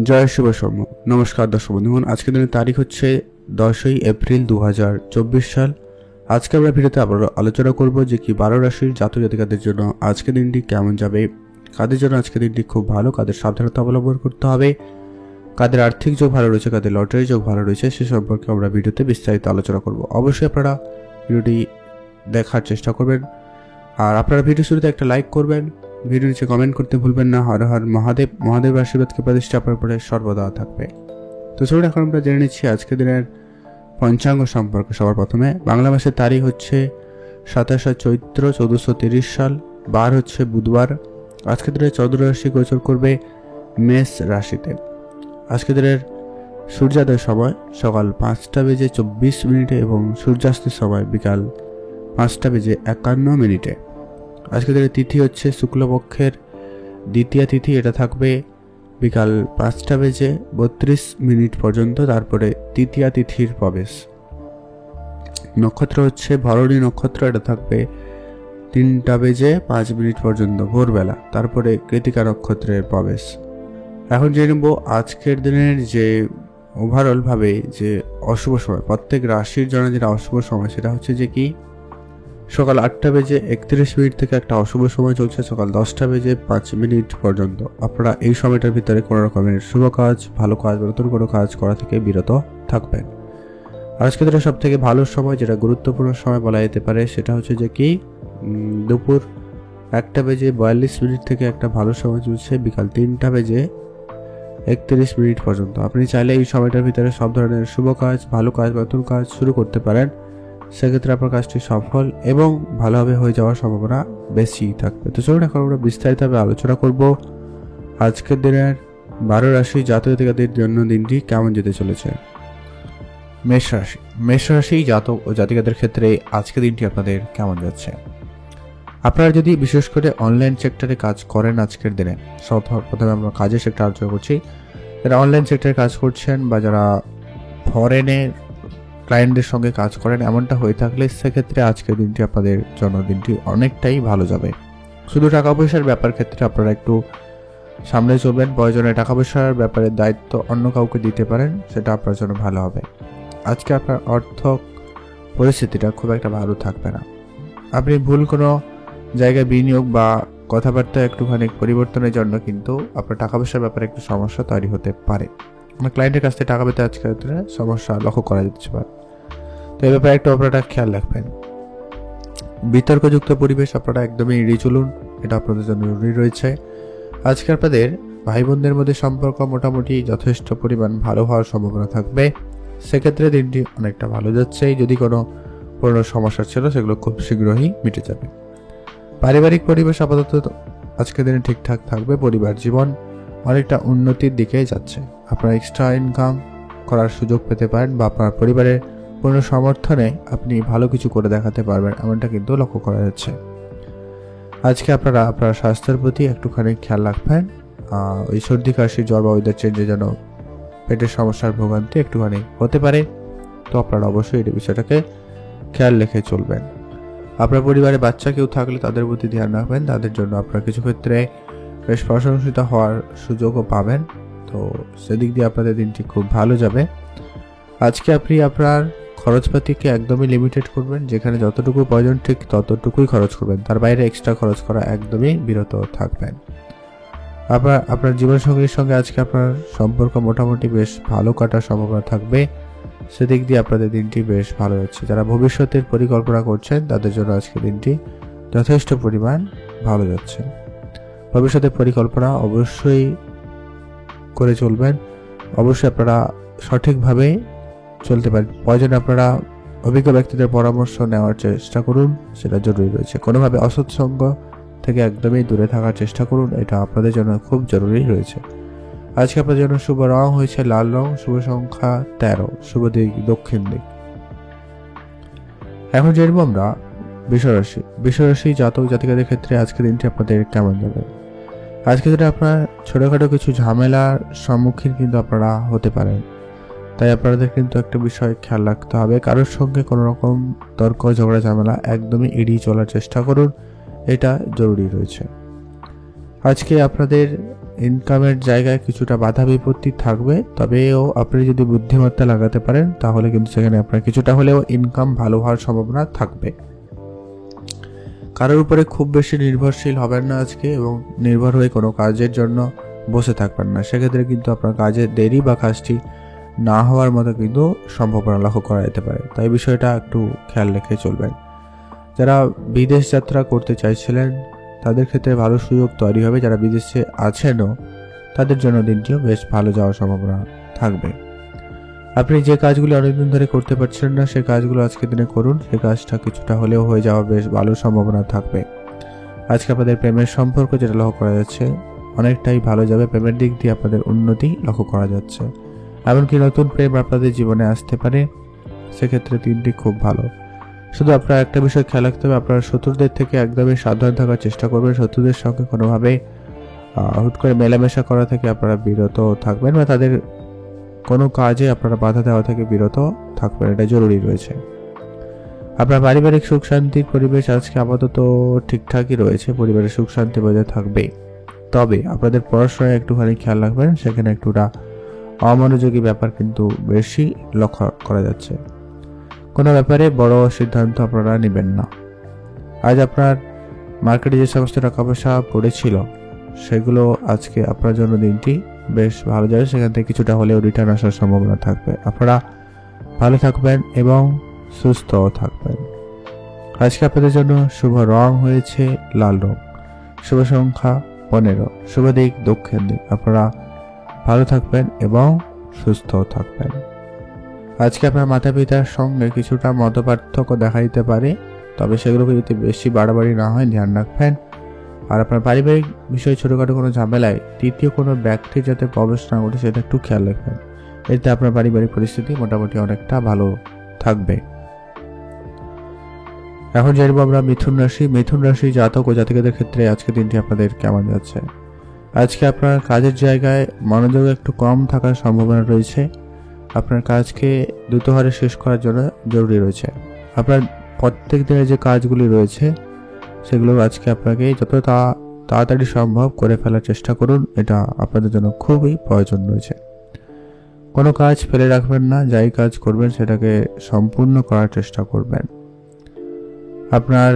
জয় শুভ সৌম্য। নমস্কার দর্শক বন্ধুগণ, আজকের দিনের তারিখ হচ্ছে 10ই এপ্রিল 2024 সাল। আজকে আমরা ভিডিওতে আবার আলোচনা করব যে কি 12 রাশির জাতক জাতিকাদের জন্য আজকের দিনটি কেমন যাবে, কাদের জন্য আজকের দিনটি খুব ভালো, কাদের সাবধানতা অবলম্বন করতে হবে, কাদের আর্থিক যোগ ভালো রয়েছে, কাদের লটারি যোগ ভালো রয়েছে, সে সম্পর্কে আমরা ভিডিওতে বিস্তারিত আলোচনা করব। অবশ্যই আপনারা ভিডিওটি দেখার চেষ্টা করবেন, আর আপনারা ভিডিও শুরুতে একটা লাইক করবেন, ভিডিও নিচে কমেন্ট করতে ভুলবেন না। হর হর মহাদেব, মহাদেব আশীর্বাদকে প্রতিষ্ঠা আপনার উপরে সর্বদা থাকবে। তো চলুন এখন আমরা জেনে নিচ্ছি আজকের দিনের পঞ্চাঙ্গ সম্পর্কে। সবার প্রথমে বাংলা মাসের তারিখ হচ্ছে 27 চৈত্র 1430 সাল, বার হচ্ছে বুধবার। আজকের দিনের চন্দ্র রাশি গোচর করবে মেষ রাশিতে। আজকের দিনের সূর্যোদয়ের সময় সকাল 5:24 এবং সূর্যাস্তের সময় বিকাল 5:51। আজকের দিনের তিথি হচ্ছে শুক্লপক্ষের দ্বিতীয় তিথি, এটা থাকবে বিকাল 5:32 পর্যন্ত, তারপরে তৃতীয়া তিথির প্রবেশ। নক্ষত্র হচ্ছে ভরণী নক্ষত্র, এটা থাকবে 3:05 পর্যন্ত ভোরবেলা, তারপরে কৃতিকা নক্ষত্রের প্রবেশ। এখন জেনে নেব আজকের দিনের যে ওভারঅল ভাবে যে অশুভ সময়, প্রত্যেক রাশির জন্য যেটা অশুভ সময় সেটা হচ্ছে যে কি সকাল 8:31 থেকে একটা অশুভ সময় চলছে সকাল 10:05 পর্যন্ত। আপনারা এই সময়টার ভিতরে কোনো রকমের শুভ কাজ, ভালো কাজ, নতুন কোনো কাজ করা থেকে বিরত থাকবেন। আজকে দিনের সব থেকে ভালো সময়, যেটা গুরুত্বপূর্ণ সময় বলা যেতে পারে, সেটা হচ্ছে যে কি দুপুর 1:42 থেকে একটা ভালো সময় চলছে বিকাল 3:31 পর্যন্ত। আপনি চাইলে এই সময়টার ভিতরে সব ধরনের শুভ কাজ, ভালো কাজ, নতুন কাজ শুরু করতে পারেন। সেক্ষেত্রে আপনার কাজটি সফল এবং ভালোভাবে হয়ে যাওয়ার সম্ভাবনা বেশি থাকবে। তো চলুন এখন আমরা বিস্তারিতভাবে আলোচনা করব আজকের দিনের 12 রাশি জাতক জাতিকাদের জন্য দিনটি কেমন যেতে চলেছে। মেষ রাশি জাতক ও জাতিকাদের ক্ষেত্রে আজকের দিনটি আপনাদের কেমন যাচ্ছে। আপনারা যদি বিশেষ করে অনলাইন সেক্টরে কাজ করেন আজকের দিনে, প্রথমে আমরা কাজের সেক্টর আলোচনা করছি। যারা অনলাইন সেক্টরে কাজ করছেন বা যারা ফরেনের ক্লায়েন্টদের সঙ্গে কাজ করেন, এমনটা হয়ে থাকলে সেক্ষেত্রে আজকের দিনটি আপনাদের জন্য দিনটি অনেকটাই ভালো যাবে। শুধু টাকা পয়সার ব্যাপার ক্ষেত্রে আপনারা একটু সামনে চলবেন, প্রয়োজনে টাকা পয়সার ব্যাপারে দায়িত্ব অন্য কাউকে দিতে পারেন, সেটা আপনার জন্য ভালো হবে। আজকে আপনার অর্থ পরিস্থিতিটা খুব একটা ভালো থাকবে না। আপনি ভুল কোনো জায়গায় বিনিয়োগ বা কথাবার্তা একটুখানি পরিবর্তনের জন্য কিন্তু আপনার টাকা পয়সার ব্যাপারে একটু সমস্যা তৈরি হতে পারে। আপনার ক্লায়েন্টের কাছ থেকে টাকা পেতে আজকের সমস্যা লক্ষ্য করা যেতে পারে, তো এই ব্যাপারে একটু আপনারা খেয়াল রাখবেন। বিতর্কযুক্ত পরিবেশ আপনারা একদমই এড়িয়ে চলুন, এটা আপনাদের জন্য জরুরি রয়েছে। আজকে আপনাদের ভাই বোনদের মধ্যে সম্পর্ক মোটামুটি যথেষ্ট পরিমাণ ভালো হওয়ার সম্ভাবনা থাকবে। সেক্ষেত্রে দিনটি অনেকটা ভালো যাচ্ছে। যদি কোনো পুরনো সমস্যা ছিল সেগুলো খুব শীঘ্রই মিটে যাবে। পারিবারিক পরিবেশ আপাতত আজকের দিনে ঠিকঠাক থাকবে। পরিবার জীবন অনেকটা উন্নতির দিকে যাচ্ছে। আপনারা এক্সট্রা ইনকাম করার সুযোগ পেতে পারেন বা আপনার পরিবারের কোনো সমর্থনে আপনি ভালো কিছু করে দেখাতে পারবেন, এমনটা কিন্তু লক্ষ্য করা যাচ্ছে। আজকে আপনারা আপনার স্বাস্থ্যের প্রতি একটুখানি খেয়াল রাখবেন। ওই সর্দি কাশি, জ্বর বা ওয়েদার চেঞ্জে যেন পেটের সমস্যার ভোগান্তি একটুখানি হতে পারে, তো আপনারা অবশ্যই এই বিষয়টাকে খেয়াল রেখে চলবেন। আপনার পরিবারে বাচ্চা কেউ থাকলে তাদের প্রতি ধ্যান রাখবেন, তাদের জন্য আপনার কিছু ক্ষেত্রে বেশ প্রশংসিত হওয়ার সুযোগও পাবেন, তো সেদিক দিয়ে আপনাদের দিনটি খুব ভালো যাবে। আজকে আপনি আপনার খরচপাতিকে একদমই লিমিটেড করবেন, যেখানে যতটুকু প্রয়োজন ঠিক ততটুকুই খরচ করবেন, তার বাইরে এক্সট্রা খরচ করা একদমই বিরত থাকবেন। আপনার জীবনসঙ্গীর সঙ্গে আজকে আপনার সম্পর্ক মোটামুটি বেশ ভালো কাটার সম্ভাবনা থাকবে। সেদিক দিয়ে আপনাদের দিনটি বেশ ভালো যাচ্ছে। যারা ভবিষ্যতের পরিকল্পনা করছেন তাদের জন্য আজকে দিনটি যথেষ্ট পরিমাণ ভালো যাচ্ছে। ভবিষ্যতের পরিকল্পনা অবশ্যই করে চলবেন, অবশ্যই আপনারা সঠিকভাবে চলতে পারেন। প্রয়োজনে আপনারা অভিজ্ঞ ব্যক্তিদের পরামর্শ নেওয়ার চেষ্টা করুন, সেটা জরুরি রয়েছে। কোনোভাবে অসৎসঙ্গ থেকে একদমই দূরে থাকার চেষ্টা করুন, এটা আপনাদের জন্য খুব জরুরি রয়েছে। আজকে আপনাদের জন্য শুভ রং হয়েছে লাল রং, শুভ সংখ্যা 13, শুভ দিক দক্ষিণ দিক। এখন জানবো আমরা বিষরাশি জাতক জাতিকাদের ক্ষেত্রে আজকের দিনটি আপনাদের কেমন যাবে। আজকে দিনে আপনার ছোটখাটো কিছু ঝামেলার সম্মুখীন কিন্তু আপনারা হতে পারেন, তাই আপনাদের কিন্তু একটা বিষয় খেয়াল রাখতে হবে। কারোর সঙ্গে কোনো রকম তর্ক ঝগড়া ঝামেলা একদমই এড়িয়ে চলার চেষ্টা করুন, এটা জরুরি রয়েছে। আজকে আপনাদের ইনকামের জায়গায় কিছুটা বাধা বিপত্তি থাকবে, তবেও আপনি যদি বুদ্ধিমত্তা লাগাতে পারেন তাহলে কিন্তু সেখানে আপনার কিছুটা হলেও ইনকাম ভালো হওয়ার সম্ভাবনা থাকবে। কারোর উপরে খুব বেশি নির্ভরশীল হবেন না আজকে, এবং নির্ভর হয়ে কোনো কাজের জন্য বসে থাকবেন না। সেক্ষেত্রে কিন্তু আপনার কাজের দেরি বা কাজটি না হওয়ার মতো কিন্তু সম্ভাবনা লক্ষ্য করা যেতে পারে, তাই বিষয়টা একটু খেয়াল রেখে চলবেন। যারা বিদেশ যাত্রা করতে চাইছিলেন তাদের ক্ষেত্রে ভালো সুযোগ তৈরি হবে। যারা বিদেশে আছেনও তাদের জন্য দিনটিও বেশ ভালো যাওয়ার সম্ভাবনা থাকবে। আপনি যে কাজগুলি অনেকদিন ধরে করতে পারছেন না সেই কাজগুলো আজকে দিনে করুন, সেই কাজটা কিছুটা হলেও হয়ে যাওয়ার বেশ ভালো সম্ভাবনা থাকবে। আজকে আপনাদের প্রেমের সম্পর্ক যেটা লক্ষ্য করা যাচ্ছে অনেকটাই ভালো যাবে। প্রেমের দিক দিয়ে আপনাদের উন্নতি লক্ষ্য করা যাচ্ছে, এমনকি নতুন প্রেম আপনাদের জীবনে আসতে পারে। সেক্ষেত্রে দিনটি খুব ভালো। শুধু আপনার একটা বিষয় খেয়াল রাখতে হবে, আপনার শত্রুদের থেকে একদমই সাবধান থাকার চেষ্টা করবেন। শত্রুদের সঙ্গে কোনোভাবে হুট করে মেলামেশা করা থেকে আপনারা বিরত থাকবেন, বা তাদের কোনো কাজে আপনারা বাধা দেওয়া থেকে বিরত থাকবেন, এটা জরুরি রয়েছে। আপনার পারিবারিক সুখ শান্তির পরিবেশ আজকে আপাতত ঠিকঠাকই রয়েছে, পরিবারের সুখ শান্তি বজায় থাকবে। তবে আপনাদের পড়াশোনায় একটুখানি খেয়াল রাখবেন, সেখানে একটুটা অমনোযোগী ব্যাপার কিন্তু বেশি লক্ষ্য করা যাচ্ছে। কোনো ব্যাপারে বড় সিদ্ধান্ত আপনারা নেবেন না। আজ আপনার মার্কেটে যে সমস্ত টাকা পয়সা পড়েছিল সেগুলো আজকে আপনার জন্য দিনটি বেশ ভালো যাবে, সেখান থেকে কিছুটা হলেও রিটার্ন আসার সম্ভাবনা থাকবে। আপনারা ভালো থাকবেন এবং সুস্থও থাকবেন। আজকে আপনাদের জন্য শুভ রং হয়েছে লাল রং, শুভ সংখ্যা 15, শুভ দিক দক্ষিণ দিক। আপনারা ভালো থাকবেন এবং সুস্থও থাকবেন। আজকে আপনার মাতা পিতার সঙ্গে কিছুটা মতপার্থক্য দেখা দিতে পারে, তবে সেগুলোকে যদি বেশি বাড়াবাড়ি না হয় ধ্যান রাখবেন। আর আপনার পারিবারিক বিষয়ে ছোটোখাটো কোনো ঝামেলায় তৃতীয় কোনো ব্যক্তি যাতে প্রবেশ না ঘটে সেটা একটু খেয়াল রাখবেন। এতে আপনার পারিবারিক পরিস্থিতি মোটামুটি অনেকটা ভালো থাকবে। এখন জানবো আমরা মিথুন রাশি। মিথুন রাশি জাতক ও জাতিকাদের ক্ষেত্রে আজকে দিনটি আপনাদের কেমন যাচ্ছে। আজকে আপনার কাজের জায়গায় মনোযোগ একটু কম থাকার সম্ভাবনা রয়েছে। আপনার কাজকে দ্রুত হারে শেষ করার জন্য জরুরি রয়েছে। আপনার প্রত্যেক দিনের যে কাজগুলি রয়েছে সেগুলো আজকে আপনাকে যত তাড়াতাড়ি সম্ভব করে ফেলার চেষ্টা করুন, এটা আপনাদের জন্য খুবই প্রয়োজন রয়েছে। কোনো কাজ ফেলে রাখবেন না, যাই কাজ করবেন সেটাকে সম্পূর্ণ করার চেষ্টা করবেন। আপনার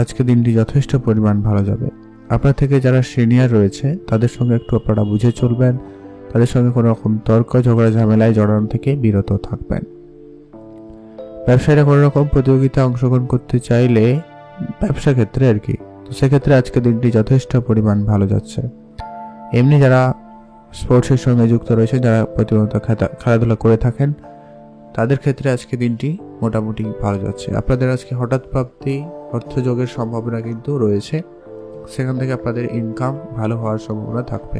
আজকে দিনটি যথেষ্ট পরিমাণ ভালো যাবে। আপনার থেকে যারা সিনিয়র রয়েছে তাদের সঙ্গে একটু আপনারা বুঝে চলবেন, তাদের সঙ্গে কোনো রকম তর্ক ঝগড়া ঝামেলায় জড়ানো থেকে বিরত থাকবেন। ব্যবসায়ীরা কোনো রকম প্রতিযোগিতা অংশগ্রহণ করতে চাইলে ব্যবসা ক্ষেত্রে আর কি, তো সেক্ষেত্রে আজকে দিনটি যথেষ্ট পরিমাণ ভালো যাচ্ছে। এমনি যারা স্পোর্টসের সঙ্গে যুক্ত রয়েছে, যারা প্রতিনিয়ত খেলাধুলা করে থাকেন তাদের ক্ষেত্রে আজকে দিনটি মোটামুটি ভালো যাচ্ছে। আপনাদের আজকে হঠাৎ প্রাপ্তি অর্থযোগের সম্ভাবনা কিন্তু রয়েছে, সেখান থেকে আপনাদের ইনকাম ভালো হওয়ার সম্ভাবনা থাকবে।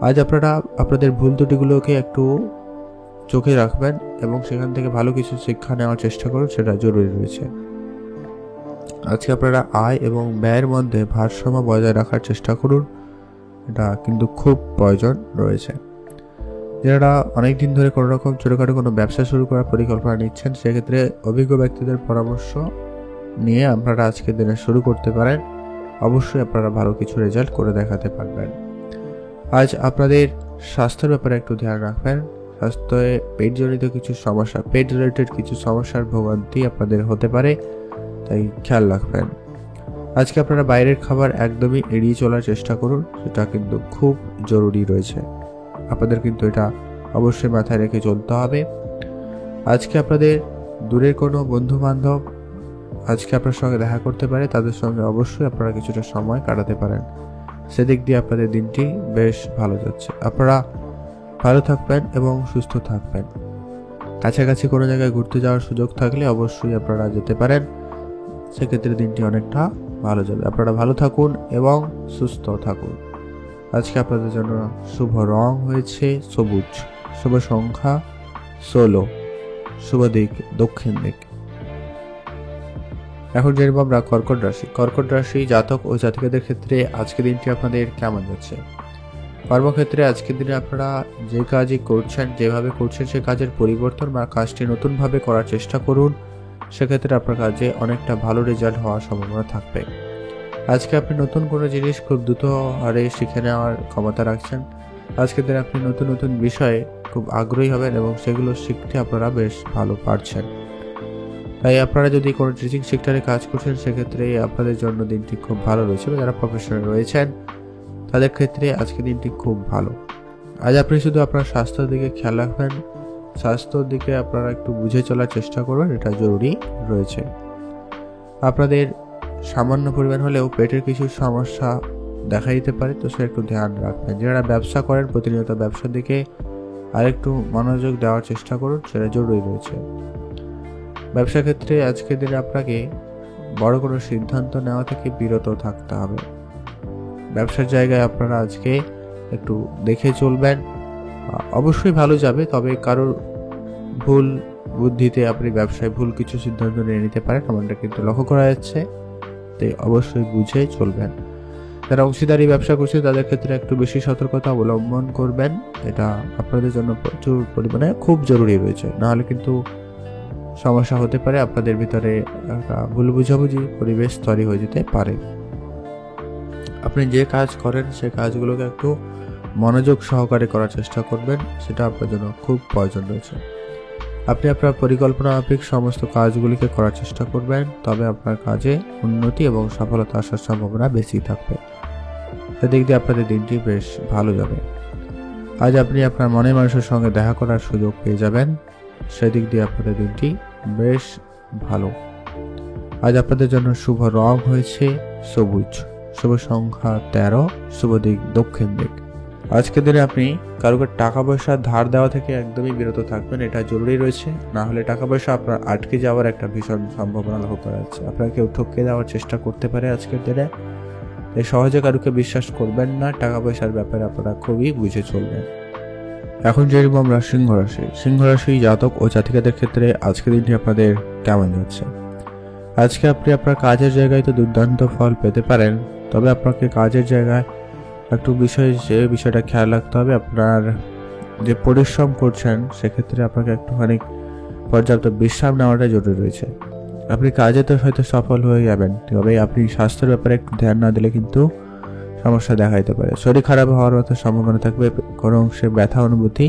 আজ আপনারা আপনাদের ভুল ত্রুটিগুলোকে একটু চোখে রাখবেন এবং সেখান থেকে ভালো কিছু শিক্ষা নেওয়ার চেষ্টা করুন, সেটা জরুরি রয়েছে। আজকে আপনারা আয় এবং ব্যয়ের মধ্যে ভারসাম্য বজায় রাখার চেষ্টা করুন, এটা কিন্তু খুব প্রয়োজন রয়েছে। যারা অনেকদিন ধরে কোনো রকম ছোটোখাটো কোনো ব্যবসা শুরু করার পরিকল্পনা নিচ্ছেন সেক্ষেত্রে অভিজ্ঞ ব্যক্তিদের পরামর্শ নিয়ে আপনারা আজকের দিনে শুরু করতে পারেন। অবশ্যই আপনারা ভালো কিছু রেজাল্ট করে দেখাতে পারবেন। আজ আপনাদের স্বাস্থ্যের ব্যাপারে একটু ধ্যান রাখবেন। স্বাস্থ্যে পেটজনিত কিছু সমস্যা, পেট রিলেটেড কিছু সমস্যার ভোগান্তি আপনাদের হতে পারে, তাই খেয়াল রাখবেন। আজকে আপনারা বাইরের খাবার একদমই এড়িয়ে চলার চেষ্টা করুন, সেটা কিন্তু খুব জরুরি রয়েছে। আপনাদের কিন্তু এটা অবশ্যই মাথায় রেখে চলতে হবে। আজকে আপনাদের দূরের কোনো বন্ধু বান্ধব আজকে আপনার সঙ্গে দেখা করতে পারে, তাদের সঙ্গে অবশ্যই আপনারা কিছুটা সময় কাটাতে পারেন। সেদিক দিয়ে আপনাদের দিনটি বেশ ভালো যাচ্ছে। আপনারা ভালো থাকবেন এবং সুস্থ থাকবেন। কাছাকাছি কোনো জায়গায় ঘুরতে যাওয়ার সুযোগ থাকলে অবশ্যই আপনারা যেতে পারেন, সেক্ষেত্রে দিনটি অনেকটা ভালো যাবে। আপনারা ভালো থাকুন এবং সুস্থ থাকুন। আজকে আপনাদের জন্য শুভ রং হয়েছে সবুজ, শুভ সংখ্যা 16, শুভ দিক দক্ষিণ দিক। এখন জানবো আমরা কর্কট রাশি। কর্কট রাশি জাতক ও জাতিকাদের ক্ষেত্রে আজকের দিনটি আপনাদের কেমন যাচ্ছে। কর্মক্ষেত্রে আজকের দিনে আপনারা যে কাজই করছেন, যেভাবে করছেন সে কাজের পরিবর্তন বা কাজটি নতুনভাবে করার চেষ্টা করুন, সেক্ষেত্রে আপনার কাজে অনেকটা ভালো রেজাল্ট হওয়ার সম্ভাবনা থাকবে। আজকে আপনি নতুন কোনো জিনিস খুব দ্রুত হারে শিখে নেওয়ার ক্ষমতা রাখছেন। আজকের দিনে আপনি নতুন নতুন বিষয়ে খুব আগ্রহী হবেন এবং সেগুলো শিখতে আপনারা বেশ ভালো পারছেন। তাই আপনারা যদি কোনো টিচিং সেক্টরে কাজ করছেন সেক্ষেত্রে আপনাদের জন্য দিনটি খুব ভালো রয়েছে। যারা প্রফেশনাল রয়েছেন তাদের ক্ষেত্রে আজকের দিনটি খুব ভালো। আজ আপনি শুধু আপনার স্বাস্থ্যের দিকে খেয়াল রাখবেন, স্বাস্থ্যের দিকে আপনারা একটু বুঝে চলার চেষ্টা করবেন, এটা জরুরি রয়েছে। আপনাদের সামান্য পরিমাণ হলেও পেটের কিছু সমস্যা দেখা দিতে পারে, তো সে একটু ধ্যান রাখবেন। যারা ব্যবসা করেন প্রতিনিয়ত ব্যবসার দিকে আরেকটু মনোযোগ দেওয়ার চেষ্টা করুন, সেটা জরুরি রয়েছে। ব্যবসা ক্ষেত্রে আজকের দিনে আপনাকে বড় কোনো সিদ্ধান্ত নেওয়া থেকে বিরত থাকতে হবে। ব্যবসার জায়গায় আপনারা আজকে একটু দেখে চলবেন, অবশ্যই ভালো যাবে, তবে কারোর ভুল বুদ্ধিতে আপনি ব্যবসায় ভুল কিছু সিদ্ধান্ত নিয়ে নিতে পারেন, এমনটা কিন্তু লক্ষ্য করা যাচ্ছে। তাই অবশ্যই বুঝে চলবেন। যারা অংশীদারি ব্যবসা করছে তাদের ক্ষেত্রে একটু বেশি সতর্কতা অবলম্বন করবেন, এটা আপনাদের জন্য প্রচুর পরিমাণে খুব জরুরি রয়েছে। নাহলে কিন্তু সমস্যা হতে পারে, আপনাদের ভিতরে একটা ভুল বুঝাবুঝি পরিবেশ তৈরি হয়ে যেতে পারে। আপনি যে কাজ করেন সেই কাজগুলোকে একটু মনোযোগ সহকারে করার চেষ্টা করবেন, সেটা আপনার জন্য খুব প্রয়োজন রয়েছে। আপনি আপনার পরিকল্পনা মাফিক সমস্ত কাজগুলিকে করার চেষ্টা করবেন, তবে আপনার কাজে উন্নতি এবং সফলতা আসার সম্ভাবনা বেশি থাকবে। সেদিক দিয়ে আপনাদের দিনটি বেশ ভালো যাবে। আজ আপনি আপনার মনের মানুষের সঙ্গে দেখা করার সুযোগ পেয়ে যাবেন, সেদিক দিয়ে আপনাদের দিনটি বেশ ভালো। আজ আপনাদের জন্য শুভ রং হয়েছে সবুজ, শুভ সংখ্যা 13, শুভ দিক দক্ষিণ দিক। আজকের দিনে আপনি কারোকে টাকা পয়সা ধার দেওয়া থেকে একদমই বিরত থাকবেন, এটা জরুরি রয়েছে। না হলে টাকা পয়সা আপনার আটকে যাওয়ার একটা ভীষণ সম্ভাবনা লক্ষ্য করা যাচ্ছে। আপনার কেউ ঠকিয়ে দেওয়ার চেষ্টা করতে পারে আজকের দিনে, তাই সহজে কারোকে বিশ্বাস করবেন না। টাকা পয়সার ব্যাপারে আপনারা খুবই বুঝে চলবেন। এখন যেরকম আমরা সিংহ রাশি জাতক ও জাতিকাদের ক্ষেত্রে আজকের দিনটি আপনাদের কেমন যাচ্ছে? আজকে আপনি আপনার কাজের জায়গায় তো দুর্দান্ত ফল পেতে পারেন, তবে আপনাকে কাজের জায়গায় একটু বিষয়টা খেয়াল রাখতে হবে। আপনার যে পরিশ্রম করছেন সেক্ষেত্রে আপনাকে একটুখানি পর্যাপ্ত বিশ্রাম নেওয়াটা জরুরি রয়েছে। আপনি কাজে তো হয়তো সফল হয়ে যাবেন, তবে আপনি স্বাস্থ্যের ব্যাপারে একটু ধ্যান না দিলে কিন্তু সমস্যা দেখা দিতে পারে। শরীর খারাপ হওয়ার মতো সম্ভাবনা থাকবে, কোনো অংশে ব্যথা অনুভূতি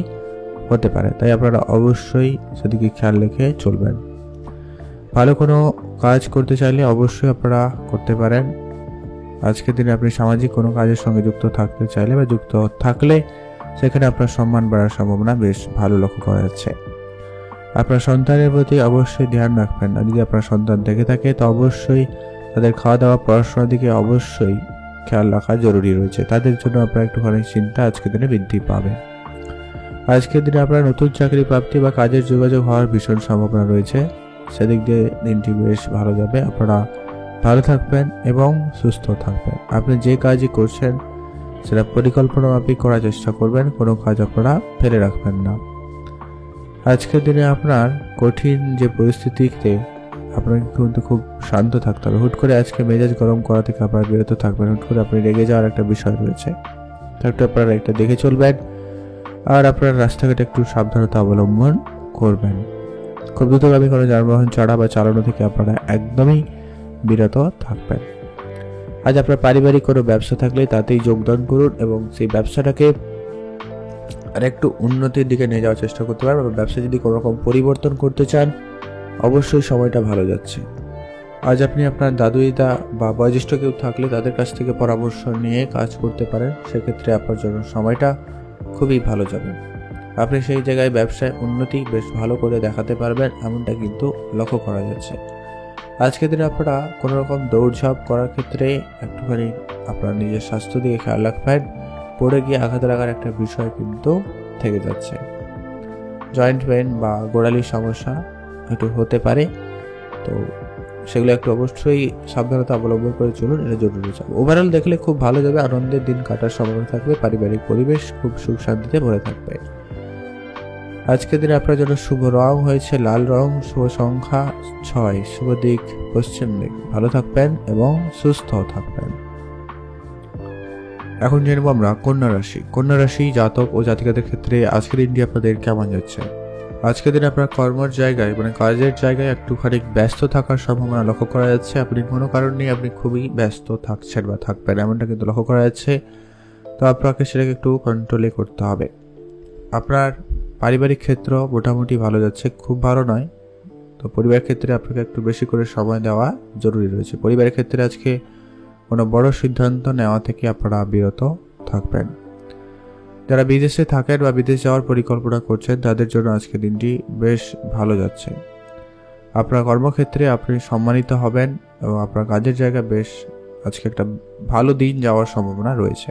হতে পারে, তাই আপনারা অবশ্যই সেদিকে খেয়াল রেখে চলবেন। ভালো কোনো কাজ করতে চাইলে অবশ্যই আপনারা করতে পারেন। আজকের দিনে আপনি সামাজিক কোনো কাজের সঙ্গে যুক্ত থাকতে চাইলে বা যুক্ত থাকলে সেখানে আপনার সম্মান বাড়ার সম্ভাবনা বেশ ভালো লক্ষ্য করা যাচ্ছে। আপনার সন্তানের প্রতি অবশ্যই ধ্যান রাখবেন। আর যদি আপনার সন্তান দেখে থাকে তো অবশ্যই তাদের খাওয়া দাওয়া পড়াশোনার দিকে অবশ্যই খেয়াল রাখা জরুরি রয়েছে। তাদের জন্য আপনার একটুখানি চিন্তা আজকের দিনে বৃদ্ধি পাবে। আজকের দিনে আপনার নতুন চাকরি প্রাপ্তি বা কাজের যোগাযোগ হওয়ার ভীষণ সম্ভাবনা রয়েছে, সেদিক দিয়ে দিনটি বেশ ভালো যাবে। আপনারা ভালো থাকবেন এবং সুস্থ থাকবেন। আপনি যে কাজই করছেন সেটা পরিকল্পনা মাফিক করার চেষ্টা করবেন, কোনো কাজ আপনারা ফেলে রাখবেন না। আজকের দিনে আপনার কঠিন যে পরিস্থিতিতে আপনাকে কিন্তু খুব শান্ত থাকতে হবে। হুট করে আজকে মেজাজ গরম করা থেকে আপনারা বিরত থাকবেন। হুট করে আপনি রেগে যাওয়ার একটা বিষয় রয়েছে, একটু আপনারা একটা দেখে চলবেন। আর আপনার রাস্তাঘাটে একটু সাবধানতা অবলম্বন করবেন। খুব দ্রুতগামী কোনো যানবাহন চড়া বা চালানো থেকে আপনারা একদমই বিরত থাকবেন। আজ আপনার পারিবারিক কোনো ব্যবসা থাকলে তাতেই যোগদান করুন এবং সেই ব্যবসাটাকে আর একটু উন্নতির দিকে নিয়ে যাওয়ার চেষ্টা করতে পারবেন। ব্যবসা যদি কোনো রকম পরিবর্তন করতে চান অবশ্যই সময়টা ভালো যাচ্ছে। আজ আপনি আপনার দাদু দিদা বা বয়োজ্যেষ্ঠ কেউ থাকলে তাদের কাছ থেকে পরামর্শ নিয়ে কাজ করতে পারেন, সেক্ষেত্রে আপনার জন্য সময়টা খুবই ভালো যাবে। আপনি সেই জায়গায় ব্যবসায় উন্নতি বেশ ভালো করে দেখাতে পারবেন, এমনটা কিন্তু লক্ষ্য করা যাচ্ছে। আজকের দিনে আপনারা কোনো রকম দৌড়ঝাঁপ করার ক্ষেত্রে একটুখানি আপনার নিজের স্বাস্থ্য দিকে খেয়াল রাখবেন। পড়ে গিয়ে আঘাত লাগার একটা বিষয় কিন্তু থেকে যাচ্ছে। জয়েন্ট পেইন বা গোড়ালির সমস্যা একটু হতে পারে, তো সেগুলো একটু অবশ্যই সাবধানতা অবলম্বন করে চলুন, এটা জরুরি। ওভারঅল দেখলে খুব ভালো যাবে, আনন্দের দিন কাটার সম্ভাবনা থাকবে, পারিবারিক পরিবেশ খুব সুখ শান্তিতে ভরে থাকবে। আজকের দিনে আপনার জন্য শুভ রং হয়েছে লাল রং, শুভ সংখ্যা 6, শুভ দিক পশ্চিম দিক। ভালো থাকবেন এবং সুস্থ থাকবেন। এখন জেনে নেব আমরা কন্যা রাশি জাতক ও জাতিকাদের ক্ষেত্রে আজকের দিনটি আপনাদের কেমন যাচ্ছে। আজকের দিনে আপনার কর্মের জায়গায় কাজের জায়গায় একটুখানি ব্যস্ত থাকার সম্ভাবনা লক্ষ্য করা যাচ্ছে। আপনি কোনো কারণ নেই আপনি খুবই ব্যস্ত থাকছেন বা থাকবেন এমনটা কিন্তু লক্ষ্য করা যাচ্ছে। তো আপনাকে সেটাকে একটু কন্ট্রোলে করতে হবে। আপনার পারিবারিক ক্ষেত্র মোটামুটি ভালো যাচ্ছে, খুব ভালো নয়। তো পরিবারের ক্ষেত্রে আপনাকে একটু বেশি করে সময় দেওয়া জরুরি রয়েছে। পরিবারের ক্ষেত্রে আজকে কোনো বড় সিদ্ধান্ত নেওয়া থেকে আপনারা বিরত থাকবেন। যারা বিদেশে থাকেন বা বিদেশ যাওয়ার পরিকল্পনা করছেন তাদের জন্য আজকে দিনটি বেশ ভালো যাচ্ছে। আপনার কর্মক্ষেত্রে আপনি সম্মানিত হবেন এবং আপনার কাজের জায়গা বেশ আজকে একটা ভালো দিন যাওয়ার সম্ভাবনা রয়েছে।